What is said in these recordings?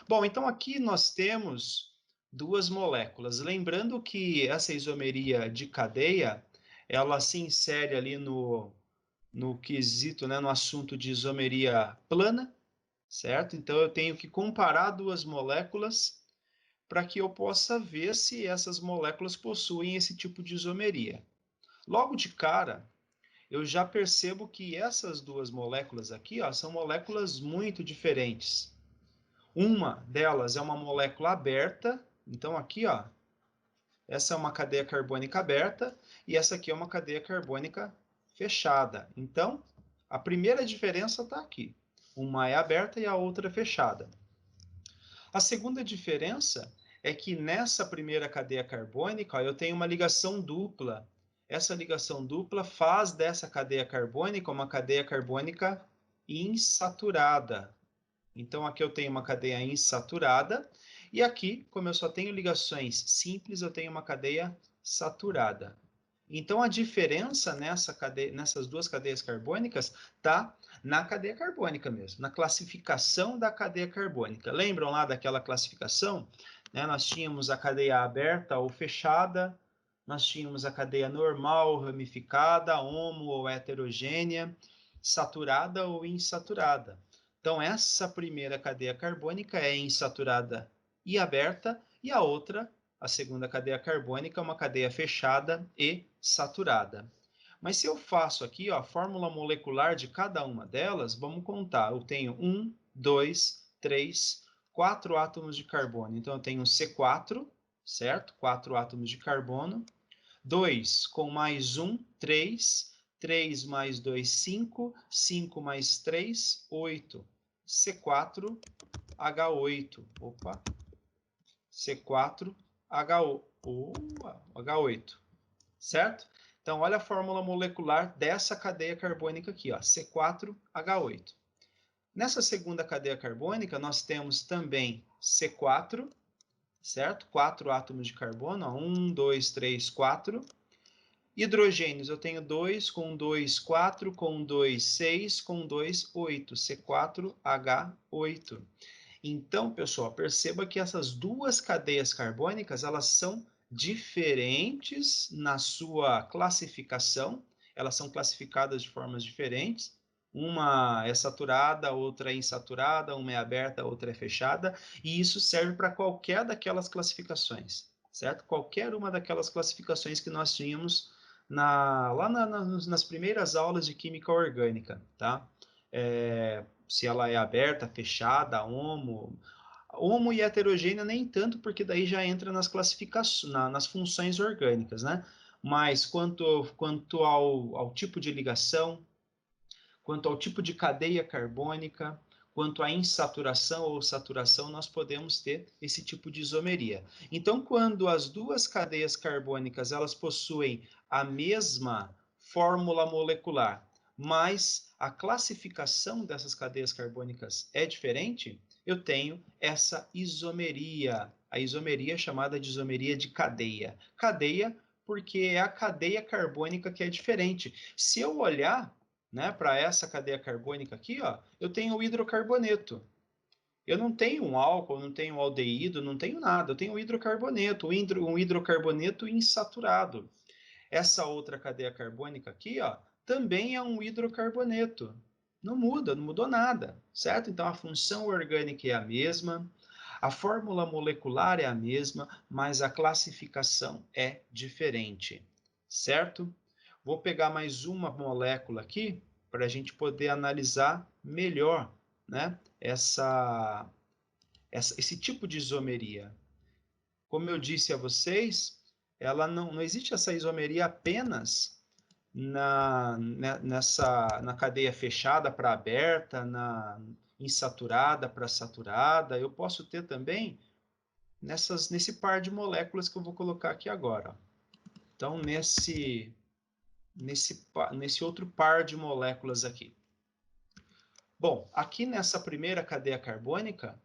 Bom, então aqui nós temos duas moléculas. Lembrando que essa isomeria de cadeia, ela se insere ali no quesito, né, no assunto de isomeria plana, certo? Então eu tenho que comparar duas moléculas para que eu possa ver se essas moléculas possuem esse tipo de isomeria. Logo de cara, eu já percebo que essas duas moléculas aqui, ó, são moléculas muito diferentes. Uma delas é uma molécula aberta, então aqui, ó, essa é uma cadeia carbônica aberta e essa aqui é uma cadeia carbônica fechada. Então, a primeira diferença está aqui. Uma é aberta e a outra é fechada. A segunda diferença é que nessa primeira cadeia carbônica, ó, eu tenho uma ligação dupla. Essa ligação dupla faz dessa cadeia carbônica uma cadeia carbônica insaturada. Então, aqui eu tenho uma cadeia insaturada, e aqui, como eu só tenho ligações simples, eu tenho uma cadeia saturada. Então, a diferença nessas duas cadeias carbônicas está na cadeia carbônica mesmo, na classificação da cadeia carbônica. Lembram lá daquela classificação? Né? Nós tínhamos a cadeia aberta ou fechada, nós tínhamos a cadeia normal, ramificada, homo ou heterogênea, saturada ou insaturada. Então, essa primeira cadeia carbônica é insaturada e aberta, e a outra, a segunda cadeia carbônica, é uma cadeia fechada e saturada. Mas se eu faço aqui, ó, a fórmula molecular de cada uma delas, vamos contar. Eu tenho 1, 2, 3, 4 átomos de carbono. Então, eu tenho C4, certo? 4 átomos de carbono. 2 com mais 1, 3. 3 mais 2, 5. 5 mais 3, 8. C4H8. Opa. C4H8. Certo? Então, olha a fórmula molecular dessa cadeia carbônica aqui, ó, C4H8. Nessa segunda cadeia carbônica, nós temos também C4, certo? 4 átomos de carbono, ó, 1, 2, 3, 4. Hidrogênios, eu tenho 2, com 2, 4, com 2, 6, com 2, 8. C4H8. Então, pessoal, perceba que essas duas cadeias carbônicas, elas são diferentes na sua classificação, elas são classificadas de formas diferentes. Uma é saturada, outra é insaturada, uma é aberta, outra é fechada, e isso serve para qualquer daquelas classificações, certo? Qualquer uma daquelas classificações que nós tínhamos nas primeiras aulas de química orgânica, tá? Se ela é aberta, fechada, homo e heterogênea nem tanto, porque daí já entra nas classificações, nas funções orgânicas, né? Mas quanto ao tipo de ligação, quanto ao tipo de cadeia carbônica, quanto à insaturação ou saturação, nós podemos ter esse tipo de isomeria. Então, quando as duas cadeias carbônicas elas possuem a mesma fórmula molecular, mas a classificação dessas cadeias carbônicas é diferente, eu tenho essa isomeria, a isomeria chamada de isomeria de cadeia. Cadeia porque é a cadeia carbônica que é diferente. Se eu olhar, né, para essa cadeia carbônica aqui, ó, eu tenho o hidrocarboneto. Eu não tenho um álcool, não tenho um aldeído, não tenho nada. Eu tenho um hidrocarboneto, um hidrocarboneto insaturado. Essa outra cadeia carbônica aqui, ó, também é um hidrocarboneto. Não muda, não mudou nada, certo? Então a função orgânica é a mesma, a fórmula molecular é a mesma, mas a classificação é diferente, certo? Vou pegar mais uma molécula aqui para a gente poder analisar melhor, né, esse tipo de isomeria. Como eu disse a vocês, ela não existe essa isomeria apenas na cadeia fechada para aberta, na insaturada para saturada. Eu posso ter também nesse par de moléculas que eu vou colocar aqui agora. Então, nesse outro par de moléculas aqui. Bom, aqui nessa primeira cadeia carbônica,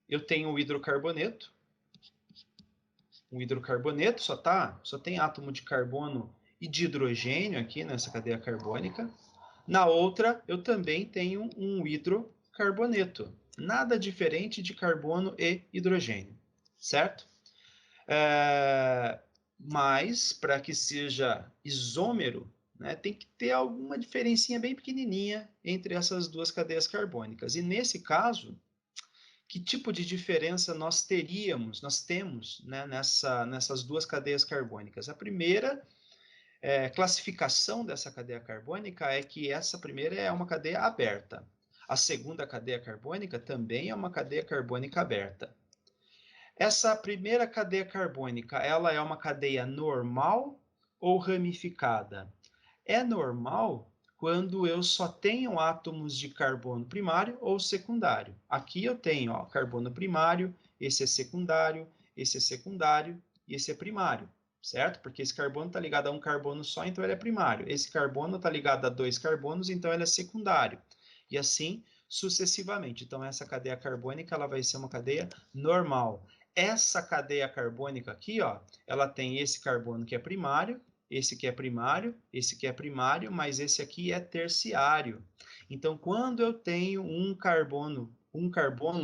eu tenho o hidrocarboneto. O hidrocarboneto só tem átomo de carbono e de hidrogênio aqui nessa cadeia carbônica. Na outra, eu também tenho um hidrocarboneto. Nada diferente de carbono e hidrogênio, certo? Mas, para que seja isômero, né, tem que ter alguma diferencinha bem pequenininha entre essas duas cadeias carbônicas. E nesse caso, que tipo de diferença nós temos, né, nessas duas cadeias carbônicas? A primeira classificação dessa cadeia carbônica é que essa primeira é uma cadeia aberta. A segunda cadeia carbônica também é uma cadeia carbônica aberta. Essa primeira cadeia carbônica, ela é uma cadeia normal ou ramificada? É normal quando eu só tenho átomos de carbono primário ou secundário. Aqui eu tenho carbono primário, esse é secundário e esse é primário, certo? Porque esse carbono está ligado a um carbono só, então ele é primário. Esse carbono está ligado a dois carbonos, então ele é secundário. E assim sucessivamente. Então essa cadeia carbônica ela vai ser uma cadeia normal. Essa cadeia carbônica aqui, ó, ela tem esse carbono que é primário, esse que é primário, esse que é primário, mas esse aqui é terciário. Então, quando eu tenho um carbono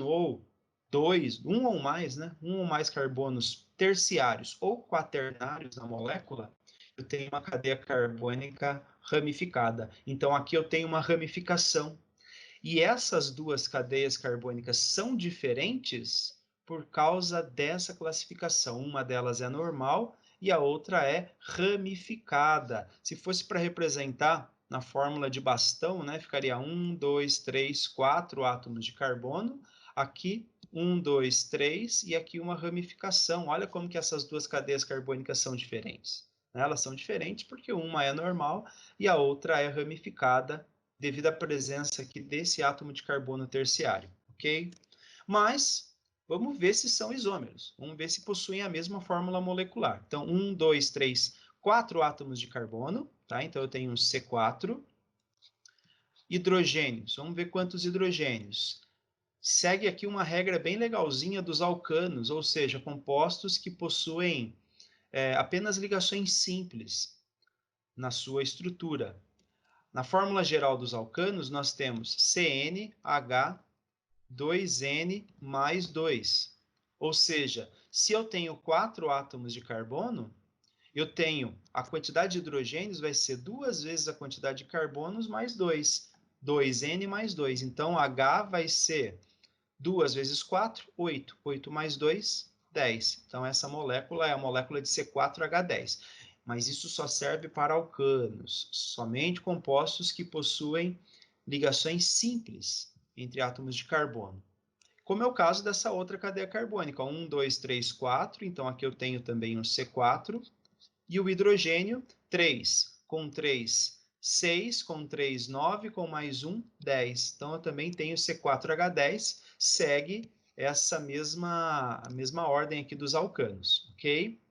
ou dois, um ou mais, né? Um ou mais carbonos terciários ou quaternários na molécula, eu tenho uma cadeia carbônica ramificada. Então, aqui eu tenho uma ramificação. E essas duas cadeias carbônicas são diferentes por causa dessa classificação. Uma delas é normal e a outra é ramificada. Se fosse para representar na fórmula de bastão, né, ficaria 1, 2, 3, 4 átomos de carbono. Aqui, 1, 2, 3 e aqui uma ramificação. Olha como que essas duas cadeias carbônicas são diferentes. Elas são diferentes porque uma é normal e a outra é ramificada devido à presença aqui desse átomo de carbono terciário, ok? Mas vamos ver se são isômeros. Vamos ver se possuem a mesma fórmula molecular. Então, 1, 2, 3, 4 átomos de carbono, tá? Então eu tenho um C4. Hidrogênios, vamos ver quantos hidrogênios. Segue aqui uma regra bem legalzinha dos alcanos, ou seja, compostos que possuem apenas ligações simples na sua estrutura. Na fórmula geral dos alcanos, nós temos CnH2n mais 2. Ou seja, se eu tenho 4 átomos de carbono, eu tenho a quantidade de hidrogênios vai ser 2 vezes a quantidade de carbonos mais 2. 2n mais 2. Então, H vai ser 2 vezes 4, 8. 8 mais 2, 10. Então, essa molécula é a molécula de C4H10. Mas isso só serve para alcanos, somente compostos que possuem ligações simples entre átomos de carbono. Como é o caso dessa outra cadeia carbônica, 1, 2, 3, 4. Então, aqui eu tenho também um C4. E o hidrogênio, 3. Com 3, 6. Com 3, 9. Com mais 1, 10. Então, eu também tenho C4H10. Segue essa a mesma ordem aqui dos alcanos, ok?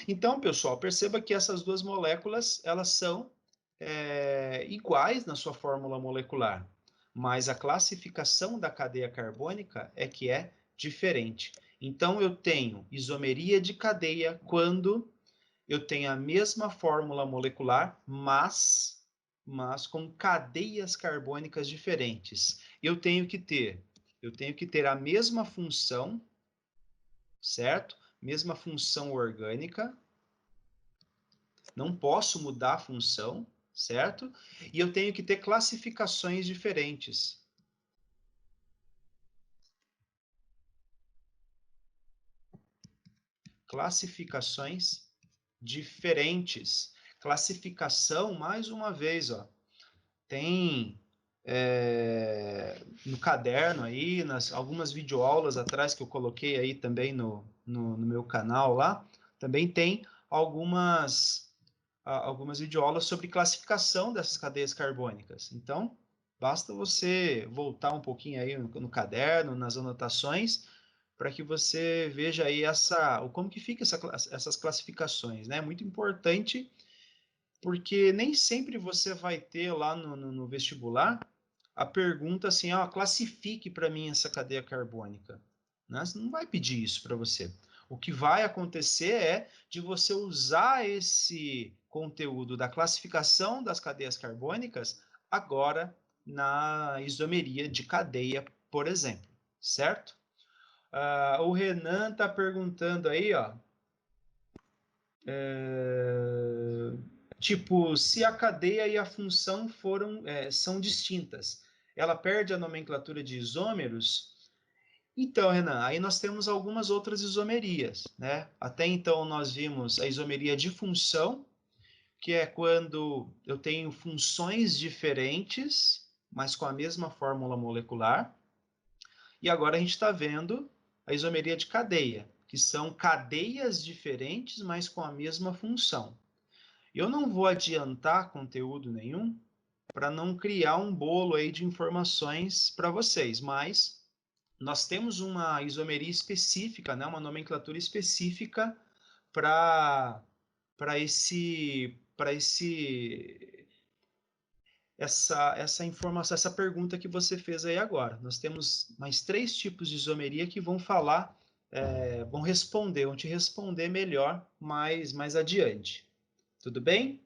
Então, pessoal, perceba que essas duas moléculas elas são iguais na sua fórmula molecular, mas a classificação da cadeia carbônica é que é diferente. Então, eu tenho isomeria de cadeia quando eu tenho a mesma fórmula molecular, mas com cadeias carbônicas diferentes. Eu tenho que ter a mesma função, certo? Mesma função orgânica, não posso mudar a função, certo? E eu tenho que ter classificações diferentes. Classificações diferentes. Classificação, mais uma vez, ó, tem no caderno aí, algumas videoaulas atrás que eu coloquei aí também no meu canal lá, também tem algumas videoaulas sobre classificação dessas cadeias carbônicas. Então, basta você voltar um pouquinho aí no caderno, nas anotações, para que você veja aí como que fica essas classificações, né? É muito importante, porque nem sempre você vai ter lá no vestibular a pergunta assim, ó, classifique para mim essa cadeia carbônica. Né? Você não vai pedir isso para você. O que vai acontecer é de você usar esse conteúdo da classificação das cadeias carbônicas agora na isomeria de cadeia, por exemplo. certo? O Renan está perguntando aí, ó, tipo, se a cadeia e a função são distintas, ela perde a nomenclatura de isômeros? Então, Renan, aí nós temos algumas outras isomerias, né? Até então nós vimos a isomeria de função, que é quando eu tenho funções diferentes, mas com a mesma fórmula molecular. E agora a gente está vendo a isomeria de cadeia, que são cadeias diferentes, mas com a mesma função. Eu não vou adiantar conteúdo nenhum para não criar um bolo aí de informações para vocês, mas nós temos uma isomeria específica, né, uma nomenclatura específica para essa informação, essa pergunta que você fez aí agora. Nós temos mais 3 tipos de isomeria que vão falar, vão te responder melhor mais adiante. Tudo bem?